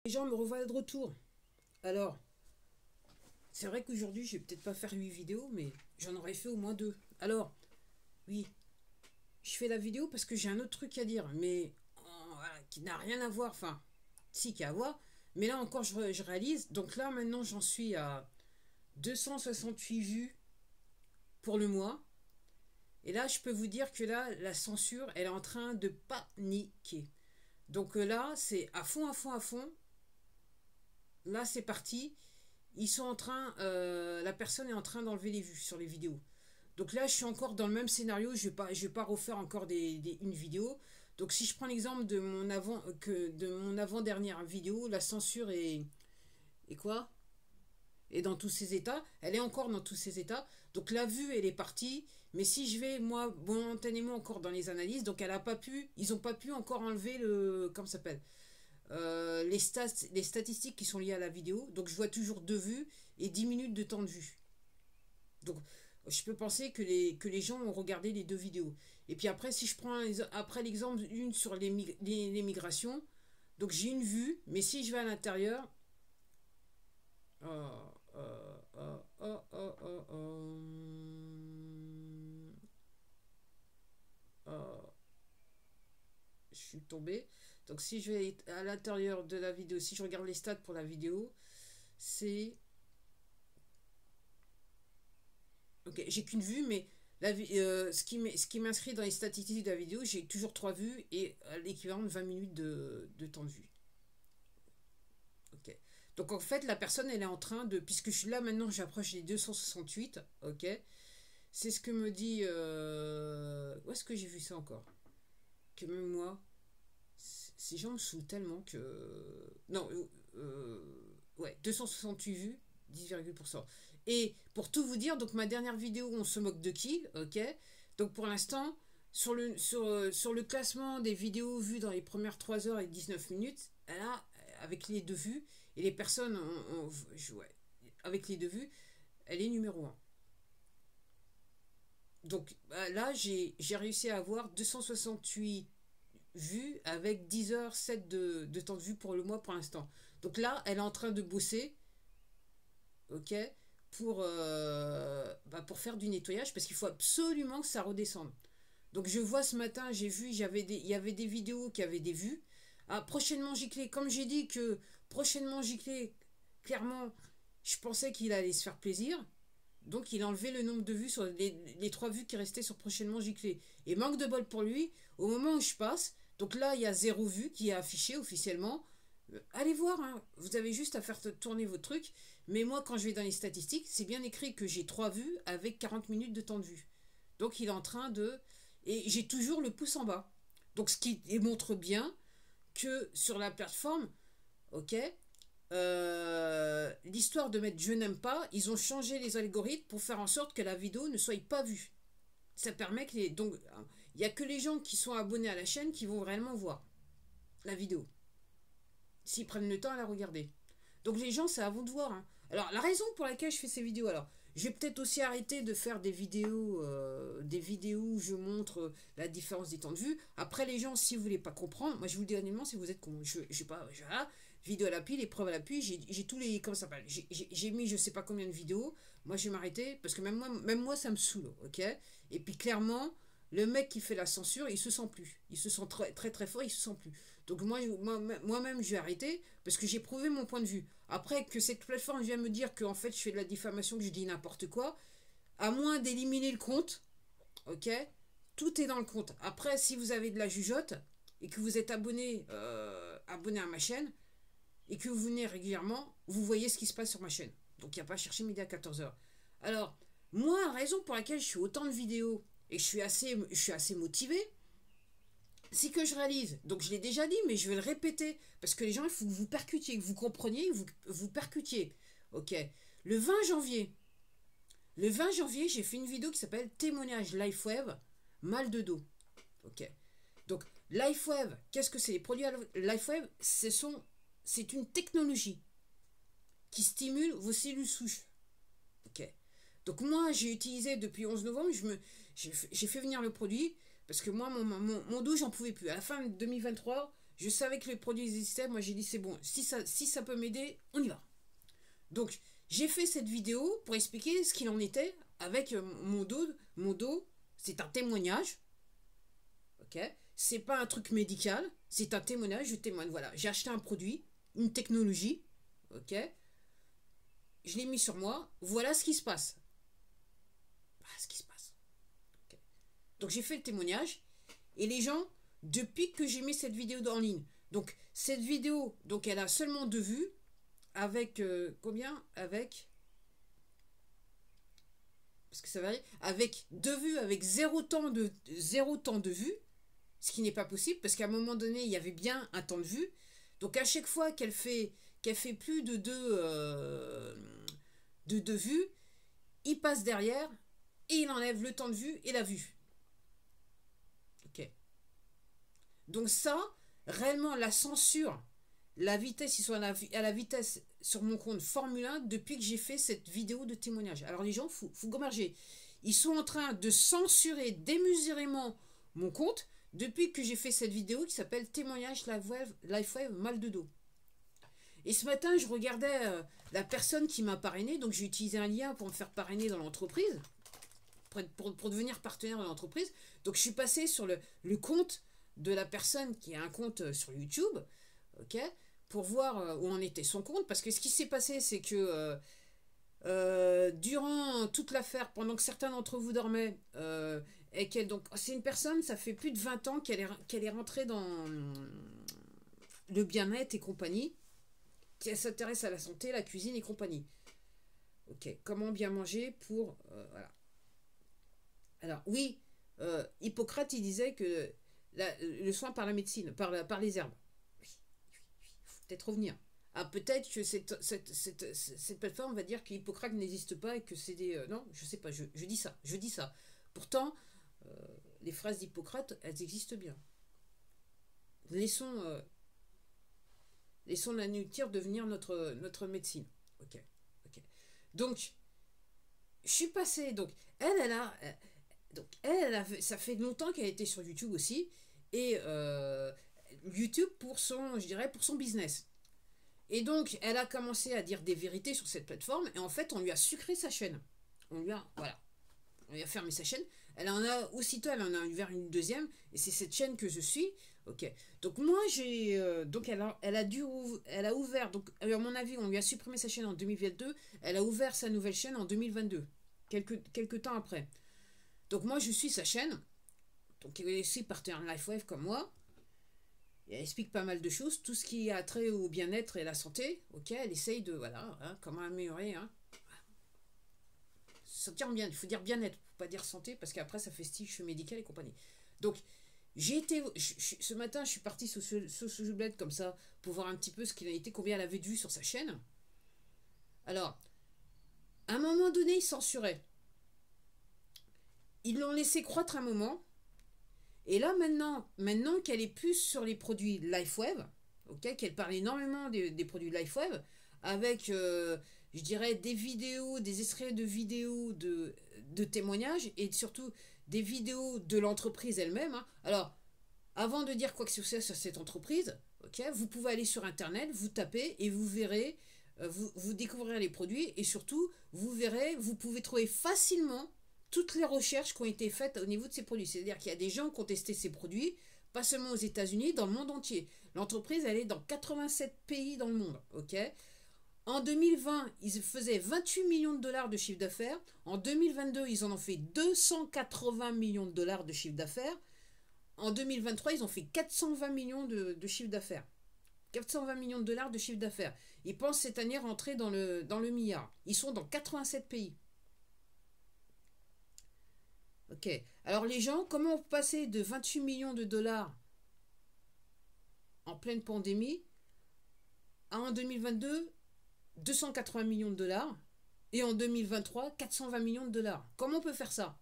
Les gens me revoient de retour. Alors, c'est vrai qu'aujourd'hui, je vais peut-être pas faire 8 vidéos, mais j'en aurais fait au moins 2. Alors, oui, je fais la vidéo parce que j'ai un autre truc à dire, mais voilà, qui n'a rien à voir, enfin, si, qui a à voir. Mais là encore, je réalise. Donc là, maintenant, j'en suis à 268 vues pour le mois. Et là, je peux vous dire que là, la censure, elle est en train de paniquer. Donc là, c'est à fond, à fond, à fond. Là, c'est parti. Ils sont en train, la personne est en train d'enlever les vues sur les vidéos. Donc là, je suis encore dans le même scénario. Je vais pas refaire encore une vidéo. Donc si je prends l'exemple de mon avant-dernière vidéo, la censure est quoi? Et dans tous ces états, elle est encore dans tous ces états. Donc la vue, elle est partie. Mais si je vais, moi, momentanément encore dans les analyses, donc elle a pas pu, ils ont pas pu encore enlever le, comment ça s'appelle, les statistiques qui sont liées à la vidéo. Donc je vois toujours 2 vues et 10 minutes de temps de vue. Donc je peux penser que les gens ont regardé les 2 vidéos. Et puis après, si je prends après l'exemple d'une sur les migrations, donc j'ai une vue, mais si je vais à l'intérieur, euh, euh, euh, euh, euh, euh, euh, je suis tombé. Donc si je vais à l'intérieur de la vidéo, si je regarde les stats pour la vidéo, c'est... Ok, j'ai qu'une vue, mais ce qui m'inscrit dans les statistiques de la vidéo, j'ai toujours 3 vues et l'équivalent de 20 minutes de temps de vue. Ok. Donc en fait, la personne, elle est en train de... Puisque je suis là maintenant, j'approche les 268. Ok. C'est ce que me dit... Où est-ce que j'ai vu ça encore? Que même moi, ces gens me saoulent tellement que... Non, ouais, 268 vues, 10,%. Et pour tout vous dire, donc ma dernière vidéo, on se moque de qui, ok. Donc pour l'instant, sur le classement des vidéos vues dans les premières 3 heures et 19 minutes, elle a, avec les 2 vues, et les personnes, ouais, avec les 2 vues, elle est numéro un. Donc là, j'ai réussi à avoir 268 vues avec 10 heures 7 de temps de vue pour le mois pour l'instant. Donc là, elle est en train de bosser, ok, pour faire du nettoyage parce qu'il faut absolument que ça redescende. Donc je vois ce matin, j'ai vu, il y avait des vidéos qui avaient des vues. Ah, prochainement giclé, comme j'ai dit que prochainement giclé, clairement, je pensais qu'il allait se faire plaisir. Donc il a enlevé le nombre de vues sur les 3 vues qui restaient sur prochainement giclé. Et manque de bol pour lui, au moment où je passe, donc là il y a 0 vue qui est affiché officiellement. Allez voir, hein, vous avez juste à faire tourner vos trucs. Mais moi quand je vais dans les statistiques, c'est bien écrit que j'ai 3 vues avec 40 minutes de temps de vue. Donc il est en train de... Et j'ai toujours le pouce en bas. Donc ce qui montre bien que sur la plateforme, ok, l'histoire de mettre je n'aime pas, ils ont changé les algorithmes pour faire en sorte que la vidéo ne soit pas vue. Ça permet que les... Donc, il n'y a que les gens qui sont abonnés à la chaîne qui vont réellement voir la vidéo. S'ils prennent le temps à la regarder. Donc les gens, c'est à vous de voir, hein. Alors, la raison pour laquelle je fais ces vidéos, alors, je vais peut-être aussi arrêter de faire des vidéos où je montre la différence des temps de vue. Après, les gens, si vous voulez pas comprendre, moi je vous le dis honnêtement, si vous êtes con, je sais pas, voilà, vidéo à l'appui, les preuves à l'appui, j'ai tous les, comment ça s'appelle, j'ai mis je sais pas combien de vidéos. Moi, je vais m'arrêter parce que même moi, ça me saoule, ok. Et puis clairement, le mec qui fait la censure, il se sent plus. Il se sent très très, très fort, il se sent plus. Donc moi-même, je vais arrêter parce que j'ai prouvé mon point de vue. Après que cette plateforme vient me dire que en fait je fais de la diffamation, que je dis n'importe quoi, à moins d'éliminer le compte, ok, tout est dans le compte. Après, si vous avez de la jugeote et que vous êtes abonné à ma chaîne et que vous venez régulièrement, vous voyez ce qui se passe sur ma chaîne. Donc il n'y a pas à chercher midi à 14h. Alors, moi, la raison pour laquelle je fais autant de vidéos et que je suis assez motivé, c'est que je réalise. Donc je l'ai déjà dit, mais je vais le répéter. Parce que les gens, il faut que vous percutiez, que vous compreniez, que vous percutiez. Ok. Le 20 janvier, le 20 janvier, j'ai fait une vidéo qui s'appelle Témoignage LifeWave, mal de dos. Ok. Donc, LifeWave, qu'est-ce que c'est? Les produits LifeWave, c'est une technologie qui stimule vos cellules souches. Ok. Donc moi, j'ai utilisé depuis 11 novembre, j'ai fait venir le produit parce que moi, mon dos, j'en pouvais plus. À la fin de 2023, Je savais que le produit existait. Moi, j'ai dit, c'est bon. Si ça peut m'aider, on y va. Donc, j'ai fait cette vidéo pour expliquer ce qu'il en était avec mon dos. Mon dos, c'est un témoignage. Ok. C'est pas un truc médical. C'est un témoignage. Je témoigne. Voilà. J'ai acheté un produit, une technologie. Ok. Je l'ai mis sur moi. Voilà ce qui se passe. Voilà ce qui se passe. Okay. Donc, j'ai fait le témoignage. Et les gens, depuis que j'ai mis cette vidéo en ligne, donc cette vidéo, donc elle a seulement 2 vues. Avec combien? Avec, parce que ça varie, avec 2 vues, avec 0 temps de vue, ce qui n'est pas possible parce qu'à un moment donné il y avait bien un temps de vue. Donc à chaque fois qu'elle fait plus de 2 vues, il passe derrière et il enlève le temps de vue et la vue. Ok. Donc ça, réellement la censure, la vitesse, ils sont à la vitesse sur mon compte Formule 1 depuis que j'ai fait cette vidéo de témoignage. Alors les gens, faut gomerger. Ils sont en train de censurer démesurément mon compte depuis que j'ai fait cette vidéo qui s'appelle Témoignage LifeWave mal de dos. Et ce matin, je regardais la personne qui m'a parrainé, donc j'ai utilisé un lien pour me faire parrainer dans l'entreprise, pour devenir partenaire de l'entreprise. Donc je suis passé sur le compte de la personne qui a un compte sur YouTube, ok, pour voir où en était son compte, parce que ce qui s'est passé, c'est que durant toute l'affaire, pendant que certains d'entre vous dormaient, et qu'elle, donc c'est une personne, ça fait plus de 20 ans qu'elle est rentrée dans le bien-être et compagnie, qui s'intéresse à la santé, la cuisine et compagnie. Ok, comment bien manger pour voilà. Alors oui, Hippocrate il disait que le soin par la médecine, par les herbes. Peut-être revenir. Ah, peut-être que cette plateforme va dire qu'Hippocrate n'existe pas et que c'est des... non, je sais pas, je dis ça. Je dis ça. Pourtant, les phrases d'Hippocrate, elles existent bien. Laissons la nature devenir notre médecine. Ok. Donc, je suis passée... Donc, ça fait longtemps qu'elle était sur YouTube aussi. Et YouTube pour son business. Et donc, elle a commencé à dire des vérités sur cette plateforme. Et en fait, on lui a sucré sa chaîne. On lui a fermé sa chaîne. Elle en a ouvert une deuxième. Et c'est cette chaîne que je suis. Ok. Donc moi, donc elle a ouvert. Donc à mon avis, on lui a supprimé sa chaîne en 2022. Elle a ouvert sa nouvelle chaîne en 2022. Quelques temps après. Donc moi, je suis sa chaîne. Donc elle est aussi partenaire LifeWave comme moi. Et elle explique pas mal de choses, tout ce qui a trait au bien-être et la santé. Ok, elle essaye de, voilà, comment améliorer. Sentir bien, il faut dire bien-être, faut pas dire santé, parce qu'après ça fait style cheveux médical et compagnie. Donc, ce matin, je suis partie sur ce bled comme ça, pour voir un petit peu ce qu'il a été, combien elle avait de vues sur sa chaîne. Alors, à un moment donné, ils censuraient. Ils l'ont laissé croître un moment. Et là, maintenant qu'elle est plus sur les produits LifeWave, ok, qu'elle parle énormément des produits LifeWave, avec, je dirais, des vidéos, des extraits de vidéos de témoignages, et surtout des vidéos de l'entreprise elle-même. Alors, avant de dire quoi que ce soit sur cette entreprise, ok, vous pouvez aller sur Internet, vous tapez, et vous verrez, vous découvrirez les produits, et surtout, vous verrez, vous pouvez trouver facilement toutes les recherches qui ont été faites au niveau de ces produits. C'est-à-dire qu'il y a des gens qui ont testé ces produits, pas seulement aux États-Unis, dans le monde entier. L'entreprise, elle est dans 87 pays dans le monde. Ok. En 2020, ils faisaient 28 millions de dollars de chiffre d'affaires. En 2022, ils en ont fait 280 millions de dollars de chiffre d'affaires. En 2023, ils ont fait 420 millions de chiffre d'affaires. 420 millions de dollars de chiffre d'affaires. Ils pensent cette année rentrer dans le milliard. Ils sont dans 87 pays. Ok. Alors les gens, comment on passait de 28 millions de dollars en pleine pandémie à en 2022 280 millions de dollars et en 2023 420 millions de dollars? Comment on peut faire ça?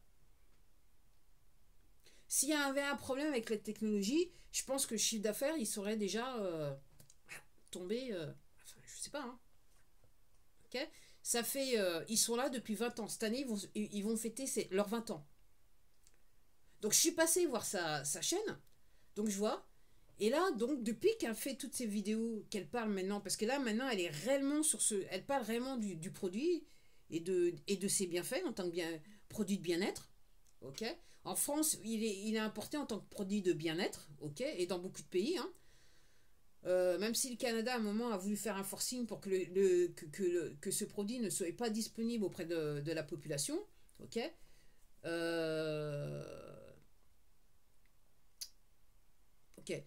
S'il y avait un problème avec la technologie, je pense que le chiffre d'affaires, il serait déjà tombé... enfin, je sais pas. Ok. Ça fait... ils sont là depuis 20 ans. Cette année, ils vont fêter leurs 20 ans. Donc je suis passée voir sa chaîne, donc je vois, Et là, donc, depuis qu'elle fait toutes ces vidéos, qu'elle parle maintenant, parce que là, maintenant, elle est réellement sur ce. Elle parle réellement du produit et de ses bienfaits en tant que produit de bien-être. Ok. En France, il est importé en tant que produit de bien-être. Ok. Et dans beaucoup de pays. Hein. Même si le Canada, à un moment, a voulu faire un forcing pour que, que ce produit ne soit pas disponible auprès de la population. Ok. Ok.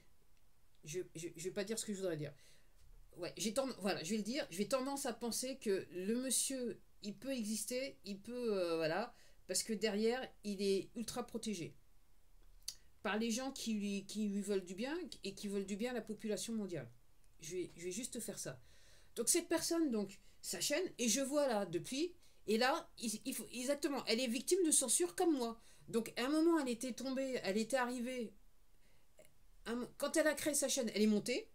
Je vais pas dire ce que je voudrais dire. Ouais, voilà, je vais le dire. J'ai tendance à penser que le monsieur, il peut exister, il peut, voilà, parce que derrière, il est ultra protégé par les gens qui lui veulent du bien et qui veulent du bien à la population mondiale. Je vais juste faire ça. Donc cette personne, donc, sa chaîne, et je vois là, depuis, et là, il faut, exactement, elle est victime de censure comme moi. Donc à un moment, elle était tombée, elle était arrivée, quand elle a créé sa chaîne, elle est montée.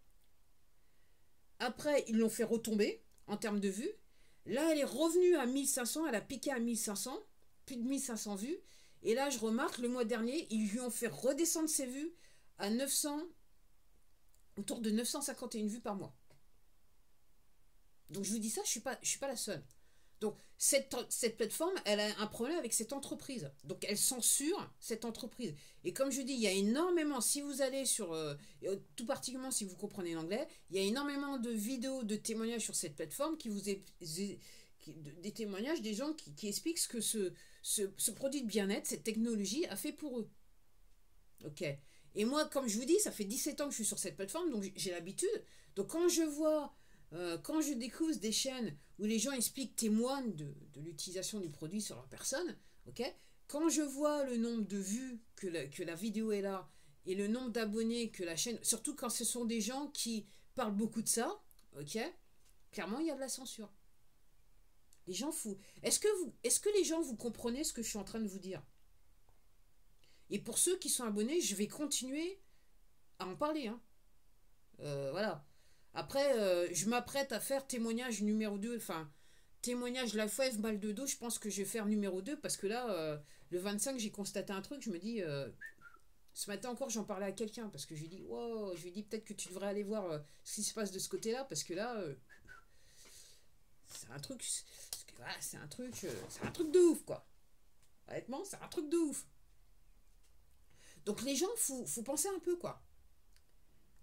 Après, ils l'ont fait retomber en termes de vues. Là, elle est revenue à 1500, elle a piqué à 1500, plus de 1500 vues. Et là, je remarque, le mois dernier, ils lui ont fait redescendre ses vues à 900, autour de 951 vues par mois. Donc je vous dis ça, je suis pas la seule. Donc cette plateforme, elle a un problème avec cette entreprise. Donc elle censure cette entreprise. Et comme je dis, il y a énormément, si vous allez sur, tout particulièrement si vous comprenez l'anglais, il y a énormément de vidéos, de témoignages sur cette plateforme qui vous des témoignages des gens qui expliquent ce que ce produit de bien-être, cette technologie a fait pour eux. Ok. Et moi, comme je vous dis, ça fait 17 ans que je suis sur cette plateforme, donc j'ai l'habitude. Donc quand je vois, quand je découvre des chaînes où les gens expliquent, témoignent de l'utilisation du produit sur leur personne, ok. Quand je vois le nombre de vues que la vidéo est là et le nombre d'abonnés que la chaîne, surtout quand ce sont des gens qui parlent beaucoup de ça, ok. Clairement, il y a de la censure. Les gens fous. Est-ce que les gens vous comprenez ce que je suis en train de vous dire? Et pour ceux qui sont abonnés, je vais continuer à en parler. Hein. Voilà. Après, je m'apprête à faire témoignage numéro 2. Enfin, témoignage la FOF, mal de dos. Je pense que je vais faire numéro 2 parce que là, le 25, j'ai constaté un truc. Je me dis, ce matin encore, j'en parlais à quelqu'un parce que je lui dis, wow, je lui dis peut-être que tu devrais aller voir ce qui se passe de ce côté-là parce que là, c'est un truc. Voilà, c'est un truc de ouf, quoi. Honnêtement, c'est un truc de ouf. Donc les gens, faut penser un peu, quoi.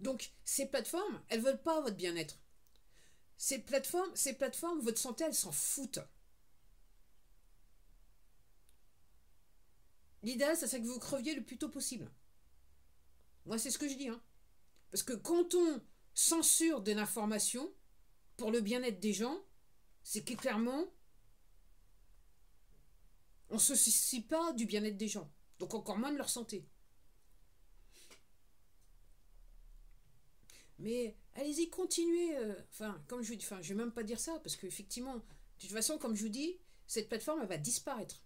Donc ces plateformes, elles veulent pas votre bien-être. Ces plateformes, votre santé, elles s'en foutent. L'idéal, c'est que vous creviez le plus tôt possible. Moi, c'est ce que je dis. Hein. Parce que quand on censure de l'information pour le bien-être des gens, c'est que clairement, on ne se soucie pas du bien-être des gens. Donc encore moins de leur santé. Mais allez-y, continuez. Enfin, comme je vous dis, enfin, je vais même pas dire ça, parce qu'effectivement, de toute façon, comme je vous dis, cette plateforme, elle va disparaître.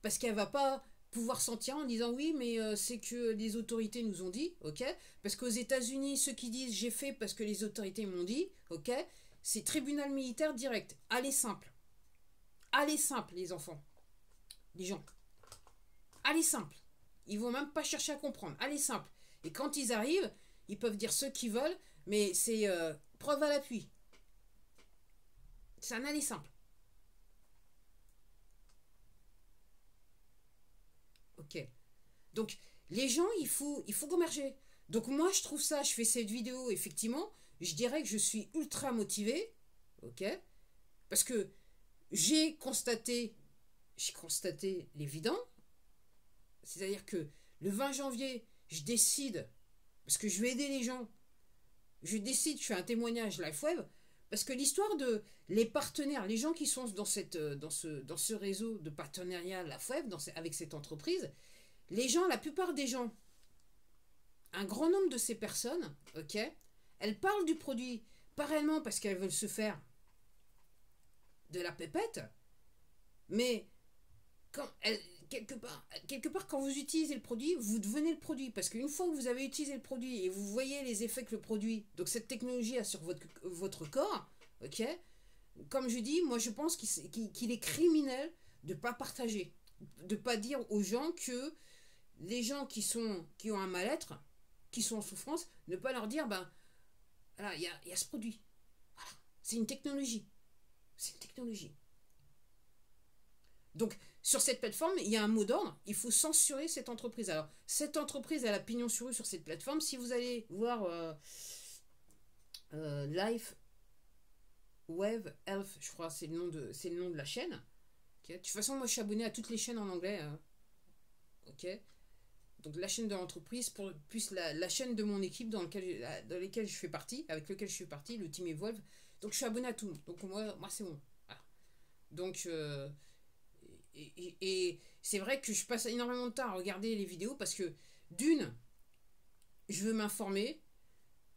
Parce qu'elle va pas pouvoir s'en tirer en disant oui, mais c'est que les autorités nous ont dit, ok. Parce qu'aux États-Unis, ceux qui disent j'ai fait parce que les autorités m'ont dit, ok, c'est tribunal militaire direct. Allez simple. Allez simple, les enfants. Les gens. Allez simple. Ils vont même pas chercher à comprendre. Allez simple. Et quand ils arrivent, ils peuvent dire ce qu'ils veulent, mais c'est preuve à l'appui. C'est un aller simple. Ok. Donc, les gens, il faut commerger. Donc, moi, je trouve ça, je fais cette vidéo, effectivement, je dirais que je suis ultra motivée. Ok. Parce que j'ai constaté l'évident. C'est-à-dire que le 20 janvier, je décide, parce que je vais aider les gens, je décide, je fais un témoignage live web, parce que l'histoire de les partenaires, les gens qui sont dans ce réseau de partenariat live web, avec cette entreprise, les gens, la plupart des gens, un grand nombre de ces personnes, ok, elles parlent du produit, pas réellement parce qu'elles veulent se faire de la pépette, mais quand quelque part, quand vous utilisez le produit, vous devenez le produit. Parce qu'une fois que vous avez utilisé le produit et vous voyez les effets que le produit, donc cette technologie a sur votre corps, ok, comme je dis, moi je pense qu'il est criminel de ne pas partager, de ne pas dire aux gens que les gens qui ont un mal-être, qui sont en souffrance, ne pas leur dire, ben, voilà, il y a ce produit. Voilà. C'est une technologie. C'est une technologie. Donc, sur cette plateforme, il y a un mot d'ordre, il faut censurer cette entreprise. Alors, cette entreprise, elle a pignon sur rue sur cette plateforme. Si vous allez voir Life Web Health, je crois, c'est le nom de la chaîne. Okay. De toute façon, moi, je suis abonné à toutes les chaînes en anglais. Ok. Donc, la chaîne de l'entreprise, plus la chaîne de mon équipe dans lesquelles je fais partie, avec lequel je fais partie, le Team Evolve. Donc, je suis abonné à tout le monde. Donc, moi c'est bon. Voilà. Donc, et c'est vrai que je passe énormément de temps à regarder les vidéos parce que, d'une, je veux m'informer.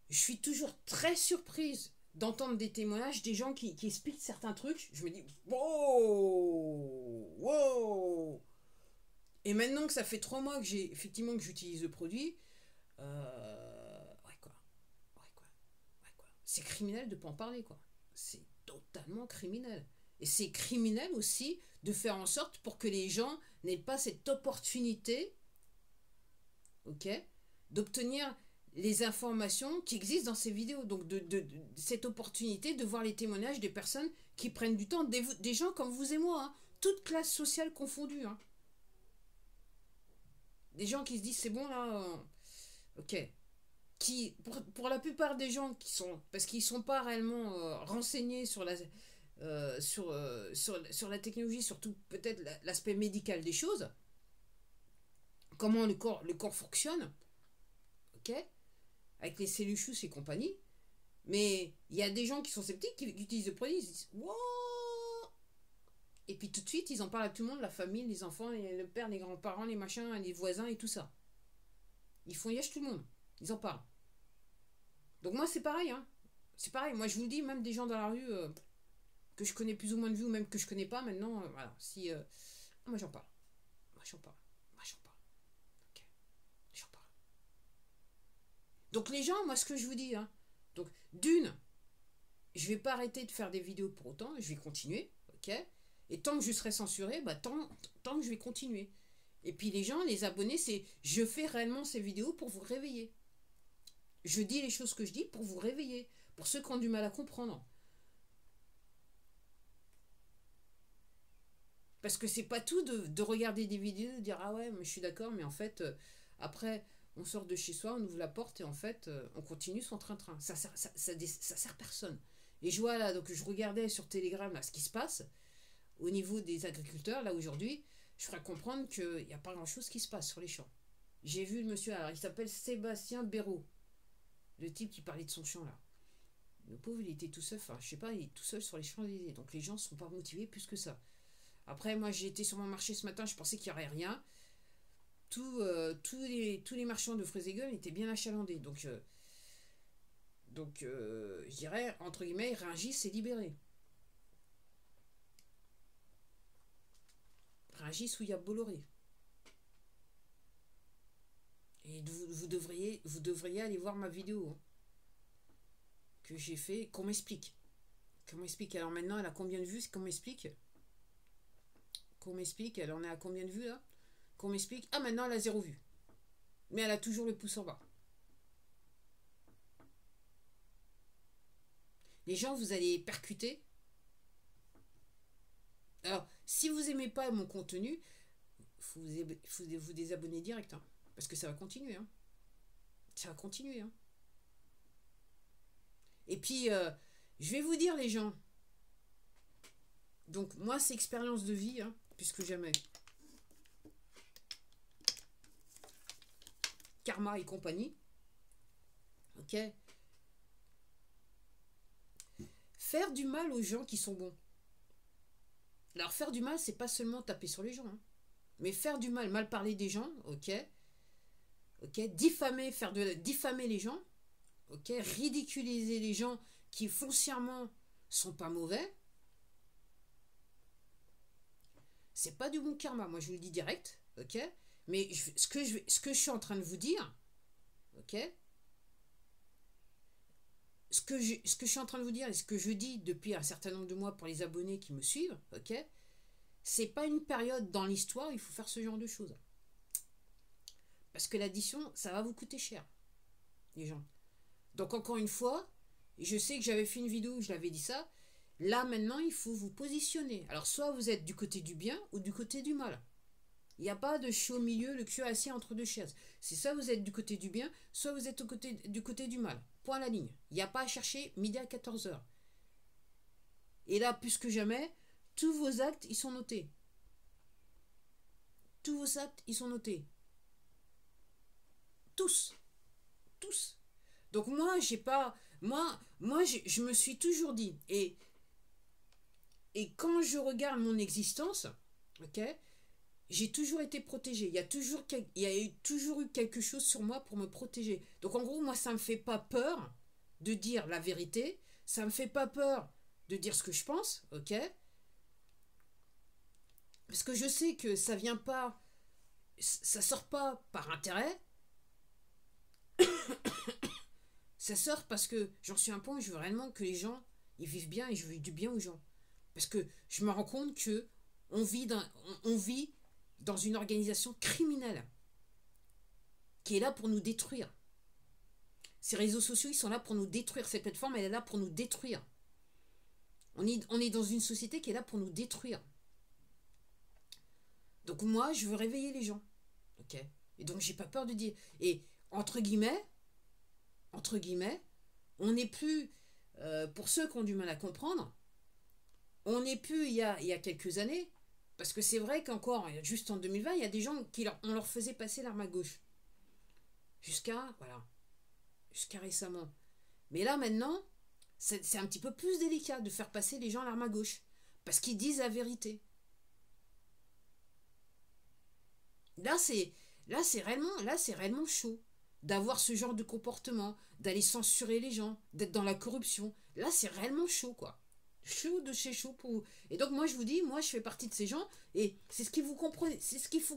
Je suis toujours très surprise d'entendre des témoignages des gens qui expliquent certains trucs. Je me dis, wow, wow. Et maintenant que ça fait 3 mois que effectivement que j'utilise le produit, ouais quoi. C'est criminel de ne pas en parler quoi. C'est totalement criminel. Et c'est criminel aussi de faire en sorte pour que les gens n'aient pas cette opportunité, ok, d'obtenir les informations qui existent dans ces vidéos. Donc de cette opportunité de voir les témoignages des personnes qui prennent du temps, des gens comme vous et moi, hein, toute classe sociale confondue. Hein. Des gens qui se disent c'est bon là, ok. Qui, pour la plupart des gens qui sont, parce qu'ils ne sont pas réellement renseignés sur sur la technologie, surtout peut-être l'aspect médical des choses, comment le corps fonctionne, ok, avec les cellules chousses et compagnie. Mais il y a des gens qui sont sceptiques, qui utilisent le produit, ils se disent wow. Et puis tout de suite, ils en parlent à tout le monde, la famille, les enfants, le père, les grands-parents, les machins, les voisins et tout ça. Ils font yèche tout le monde. Ils en parlent. Donc moi, c'est pareil. Hein. C'est pareil. Moi, je vous le dis, même des gens dans la rue que je connais plus ou moins de vue, ou même que je connais pas maintenant, voilà. Si, moi, j'en parle. Moi, j'en parle. Ok. J'en parle. Donc les gens, moi, ce que je vous dis, hein. Donc, d'une, je vais pas arrêter de faire des vidéos pour autant, je vais continuer, ok. Et tant que je serai censuré, bah tant que je vais continuer. Et puis les gens, les abonnés, c'est je fais réellement ces vidéos pour vous réveiller. Je dis les choses que je dis pour vous réveiller. Pour ceux qui ont du mal à comprendre. Parce que c'est pas tout de regarder des vidéos, de dire ah ouais, mais je suis d'accord, mais en fait, après, on sort de chez soi, on ouvre la porte et en fait, on continue son train-train. Ça sert personne. Et je vois là, donc je regardais sur Telegram là, ce qui se passe au niveau des agriculteurs, là aujourd'hui, je ferais comprendre qu'il n'y a pas grand-chose qui se passe sur les champs. J'ai vu le monsieur, alors il s'appelle Sébastien Béraud, le type qui parlait de son champ là. Le pauvre, il était tout seul, enfin, je sais pas, il est tout seul sur les Champs-Élysées, donc les gens ne sont pas motivés plus que ça. Après, moi, j'ai été sur mon marché ce matin, je pensais qu'il n'y aurait rien. Tous les marchands de fraises et gueules étaient bien achalandés, donc je dirais, entre guillemets, Rungis s'est libéré. Rungis où il y a Bolloré. Et vous devriez aller voir ma vidéo hein, que j'ai fait, qu'on m'explique. Alors maintenant, elle a combien de vues, qu'on m'explique. Elle en est à combien de vues là. Qu'on m'explique. Ah, maintenant, elle a 0 vue. Mais elle a toujours le pouce en bas. Les gens, vous allez percuter. Alors, si vous aimez pas mon contenu, faut vous désabonner direct. Hein, parce que ça va continuer. Hein. Ça va continuer. Hein. Et puis, je vais vous dire, les gens. Donc, moi, c'est expérience de vie, hein, puisque jamais. Karma et compagnie. Ok. Faire du mal aux gens qui sont bons. Alors, faire du mal, c'est pas seulement taper sur les gens. Hein, mais faire du mal parler des gens, ok. Ok. Diffamer les gens. Ok, ridiculiser les gens qui foncièrement sont pas mauvais, c'est pas du bon karma. Moi, je vous le dis direct, ok. Mais ce que je suis en train de vous dire, ok. Ce que je suis en train de vous dire et ce que je dis depuis un certain nombre de mois pour les abonnés qui me suivent, ok. C'est pas une période dans l'histoire où il faut faire ce genre de choses. Parce que l'addition, ça va vous coûter cher. les gens. Donc encore une fois, je sais que j'avais fait une vidéo où je l'avais dit ça. Là maintenant, il faut vous positionner. Alors soit vous êtes du côté du bien ou du côté du mal. Il n'y a pas de chaud au milieu, le cul assis entre deux chaises. C'est soit vous êtes du côté du bien, soit vous êtes du côté du mal. Point à la ligne. Il n'y a pas à chercher midi à 14h. Et là, plus que jamais, tous vos actes, ils sont notés. Tous vos actes, ils sont notés. Tous. Tous. Donc moi, j'ai pas... je me suis toujours dit, et quand je regarde mon existence, ok, j'ai toujours été protégée. Il y a toujours eu quelque chose sur moi pour me protéger. Donc en gros, moi, ça me fait pas peur de dire la vérité. Ça me fait pas peur de dire ce que je pense, ok? Parce que je sais que ça vient pas, ça sort pas par intérêt. Ça sort parce que j'en suis à un point où je veux réellement que les gens ils vivent bien et je veux du bien aux gens. Parce que je me rends compte que on vit dans une organisation criminelle qui est là pour nous détruire. Ces réseaux sociaux, ils sont là pour nous détruire. Cette plateforme, elle est là pour nous détruire. On est dans une société qui est là pour nous détruire. Donc moi, je veux réveiller les gens. Ok. Et donc, j'ai pas peur de dire. Et entre guillemets, on n'est plus, pour ceux qui ont du mal à comprendre, on n'est plus il y a quelques années, parce que c'est vrai qu'encore, juste en 2020, il y a des gens on leur faisait passer l'arme à gauche. Jusqu'à récemment. Mais là, maintenant, c'est un petit peu plus délicat de faire passer les gens l'arme à gauche. Parce qu'ils disent la vérité. Là, c'est réellement chaud d'avoir ce genre de comportement, d'aller censurer les gens, d'être dans la corruption. Là, c'est réellement chaud, quoi. Chaud de chez chaud pour vous. Et donc, moi, je vous dis, moi, je fais partie de ces gens, et c'est ce qu'il faut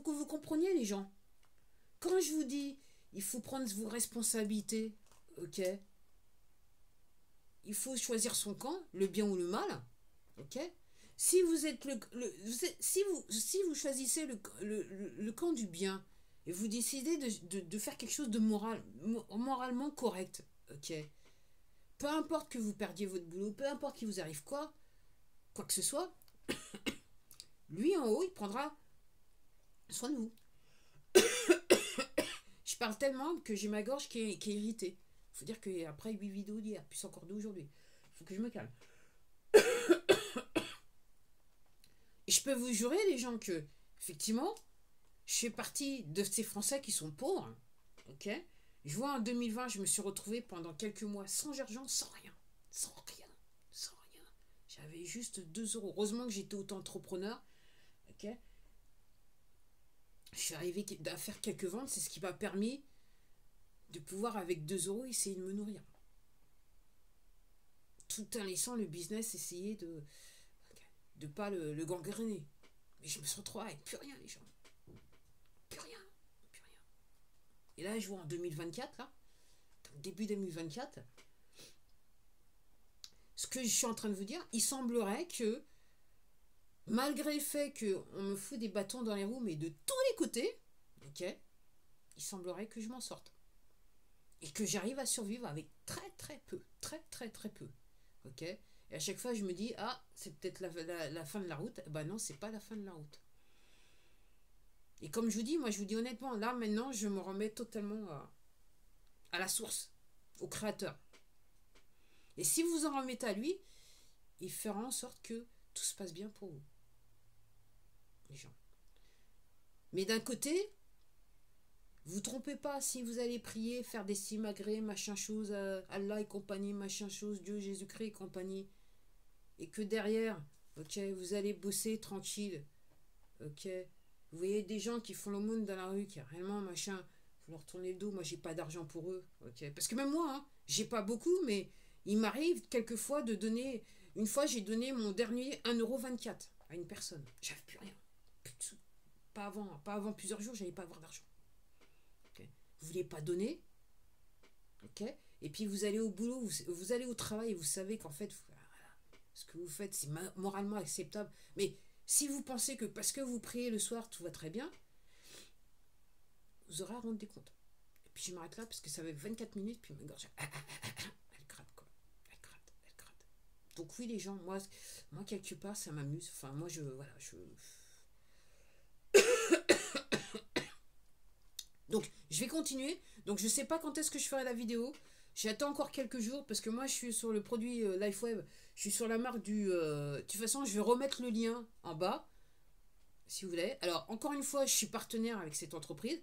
que vous compreniez, les gens. Quand je vous dis, il faut prendre vos responsabilités, ok? Il faut choisir son camp, le bien ou le mal, ok? Si vous êtes si vous choisissez le camp du bien et vous décidez de faire quelque chose de moralement correct, ok? Peu importe que vous perdiez votre boulot, peu importe qu'il vous arrive quoi que ce soit, lui en haut, il prendra soin de vous. Je parle tellement que j'ai ma gorge qui est irritée. Faut dire qu'après 8 vidéos d'hier, plus encore 2 aujourd'hui, faut que je me calme. Et je peux vous jurer, les gens, que, effectivement, je fais partie de ces Français qui sont pauvres. Ok? Je vois en 2020, je me suis retrouvée pendant quelques mois sans argent, sans rien. Sans rien. Sans rien. J'avais juste 2 euros. Heureusement que j'étais auto-entrepreneur. Ok? Je suis arrivée à faire quelques ventes. C'est ce qui m'a permis de pouvoir, avec 2 euros, essayer de me nourrir. Tout en laissant le business essayer de pas le gangréner. Mais je me suis retrouvée avec plus rien, les gens. Plus rien. Plus rien. Et là, je vois en 2024, là, début 2024, ce que je suis en train de vous dire, il semblerait que, malgré le fait qu'on me fout des bâtons dans les roues, mais de tous les côtés, ok, il semblerait que je m'en sorte. Et que j'arrive à survivre avec très très peu. Très très très peu. Ok? Et à chaque fois, je me dis, ah, c'est peut-être la fin de la route. Ben non, c'est pas la fin de la route. Et comme je vous dis, moi, je vous dis honnêtement, là, maintenant, je me remets totalement à la source, au créateur. Et si vous vous en remettez à lui, il fera en sorte que tout se passe bien pour vous. Les gens. Mais d'un côté, vous trompez pas, si vous allez prier, faire des simagrées, machin chose, Allah et compagnie, machin chose, Dieu, Jésus-Christ et compagnie, et que derrière, ok, vous allez bosser tranquille, ok, vous voyez des gens qui font l'aumône dans la rue, qui réellement, machin, vous leur tournez le dos, moi j'ai pas d'argent pour eux, ok, parce que même moi, hein, j'ai pas beaucoup, mais il m'arrive quelquefois de donner, une fois j'ai donné mon dernier 1,24 € à une personne, j'avais plus rien, plus de sous, pas avant plusieurs jours, j'allais pas avoir d'argent. Vous ne voulez pas donner, ok, et puis vous allez au boulot, vous allez au travail et vous savez qu'en fait, voilà, ce que vous faites, c'est moralement acceptable. Mais si vous pensez que parce que vous priez le soir, tout va très bien, vous aurez à rendre des comptes. Puis je m'arrête là parce que ça fait 24 minutes, puis ma gorge, elle gratte, quoi. Elle gratte, elle gratte. Donc oui, les gens, moi quelque part, ça m'amuse. Enfin, moi, voilà, Donc, je vais continuer. Donc, je sais pas quand est-ce que je ferai la vidéo. J'attends encore quelques jours parce que moi, je suis sur le produit LifeWeb. Je suis sur la marque du... de toute façon, je vais remettre le lien en bas, si vous voulez. Alors, encore une fois, je suis partenaire avec cette entreprise.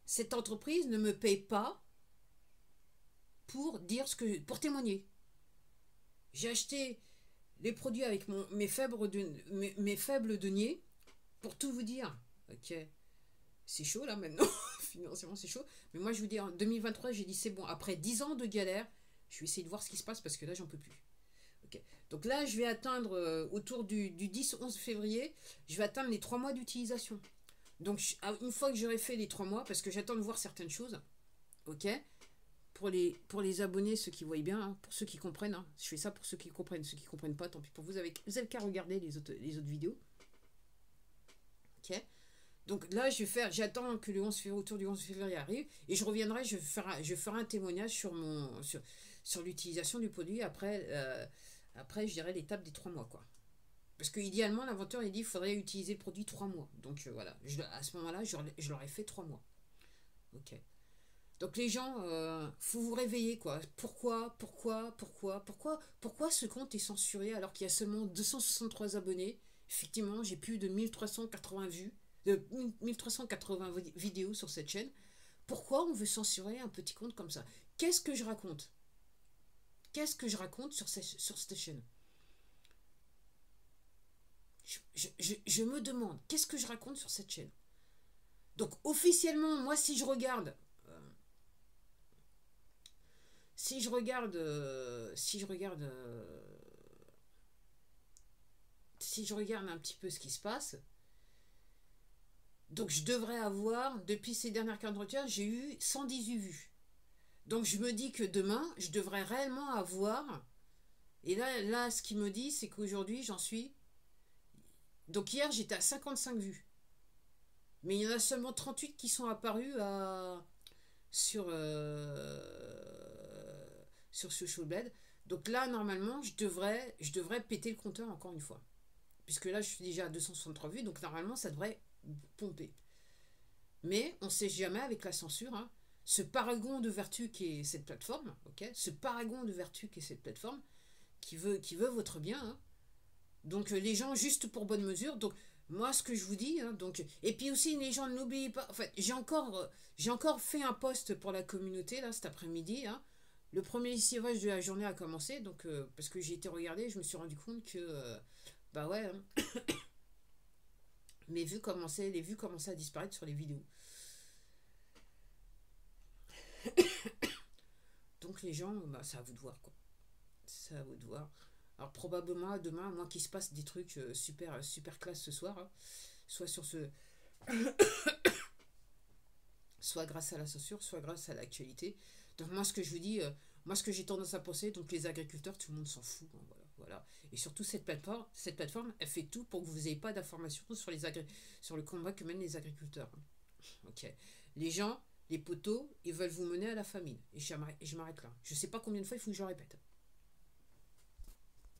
Cette entreprise ne me paye pas pour témoigner. J'ai acheté les produits avec mes faibles deniers pour tout vous dire. Ok. C'est chaud là maintenant, financièrement c'est chaud. Mais moi je vous dis, en 2023, j'ai dit c'est bon, après 10 ans de galère, je vais essayer de voir ce qui se passe parce que là j'en peux plus. Okay. Donc là je vais atteindre autour du 10-11 février, je vais atteindre les 3 mois d'utilisation. Donc une fois que j'aurai fait les 3 mois, parce que j'attends de voir certaines choses, ok, pour les abonnés, ceux qui voient bien, hein, pour ceux qui comprennent, hein, je fais ça pour ceux qui comprennent, ceux qui comprennent pas, tant pis pour vous, avez qu'à regarder les autres vidéos. Ok. Donc là, j'attends que le 11 février, autour du 11 février arrive, et je reviendrai, je ferai un témoignage sur l'utilisation du produit après, je dirais l'étape des 3 mois, quoi. Parce que idéalement, l'inventeur, il dit qu'il faudrait utiliser le produit 3 mois. Donc voilà, à ce moment-là, je leur ai fait 3 mois. Ok. Donc les gens, faut vous réveiller, quoi. Pourquoi ce compte est censuré alors qu'il y a seulement 263 abonnés? Effectivement, j'ai plus de 1380 vues. De 1380 vidéos sur cette chaîne. Pourquoi on veut censurer un petit compte comme ça? Qu'est-ce que je raconte? Qu'est-ce que je raconte sur cette chaîne? Je me demande, qu'est-ce que je raconte sur cette chaîne? Donc officiellement, moi si je regarde un petit peu ce qui se passe, donc je devrais avoir, depuis ces dernières 40 heures, j'ai eu 118 vues. Donc je me dis que demain, je devrais réellement avoir... Et là ce qu'il me dit, c'est qu'aujourd'hui, j'en suis... Donc hier, j'étais à 55 vues. Mais il y en a seulement 38 qui sont apparus sur Social Blade. Donc là, normalement, je devrais péter le compteur encore une fois. Puisque là, je suis déjà à 263 vues, donc normalement, ça devrait pomper. Mais on ne sait jamais avec la censure, hein, ce paragon de vertu qui est cette plateforme, ok, ce paragon de vertu qui est cette plateforme, qui veut votre bien, hein. Donc les gens, juste pour bonne mesure, donc moi ce que je vous dis, hein, donc, et puis aussi les gens n'oubliez pas, en fait, j'ai encore fait un post pour la communauté là cet après-midi, hein. Le premier lessivage de la journée a commencé, donc parce que j'ai été regardé, je me suis rendu compte que bah ouais, hein, les vues commençaient à disparaître sur les vidéos. Donc les gens, bah, c'est à vous de voir, quoi. C'est à vous de voir. Alors probablement demain, à moins qu'il se passe des trucs super classe ce soir, hein, soit sur ce... soit grâce à la censure, soit grâce à l'actualité. Donc moi ce que je vous dis, moi ce que j'ai tendance à penser, donc les agriculteurs, tout le monde s'en fout, hein, voilà. Et surtout cette plateforme, elle fait tout pour que vous n'ayez pas d'informations sur le combat que mènent les agriculteurs. Ok. Les gens, les poteaux, ils veulent vous mener à la famine. Et je m'arrête là. Je sais pas combien de fois il faut que je le répète.